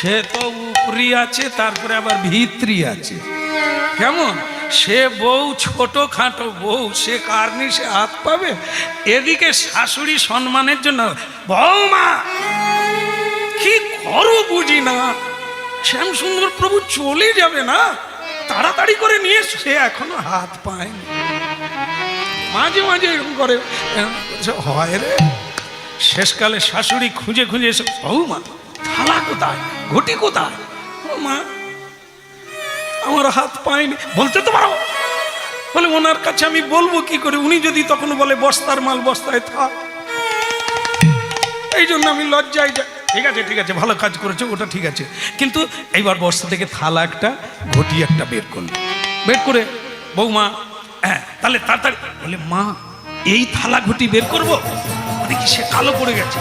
সে তো উপরি আছে, তারপরে আবার ভিতরি আছে। কেমন? সে বউ ছোট খাটো বউ, সে কারণে সে হাত পাবে। এদিকে শাশুড়ি সম্মানের জন্য, বৌমা কি করো বুঝি না, শ্যাম সুন্দর প্রভু চলে যাবে না, তাড়াতাড়ি করে নিয়ে, সে এখনো হাত পায়নি। মাঝে মাঝে এরকম করে হয় রে। শেষকালে শাশুড়ি খুঁজে খুঁজে এসে, বৌমা থালা কোথায়, ঘটি কোথায়? ও মা, আমার হাত পায়নি। বলতে তো পারো। বলে ওনার কাছে আমি বলবো কি করে, উনি যদি তখন বলে বস্তার মাল বস্তায় থাক। এই জন্য আমি লজ্জায় যাই। ঠিক আছে ঠিক আছে, ভালো কাজ করেছো, ওটা ঠিক আছে। কিন্তু এইবার বস্তা থেকে থালা একটা, ঘটি একটা বের করলো। বের করে, বৌমা হ্যাঁ তাহলে তাড়াতাড়ি। বলে মা, এই থালা ঘটি বের করবো? মানে কি সে কালো পড়ে গেছে?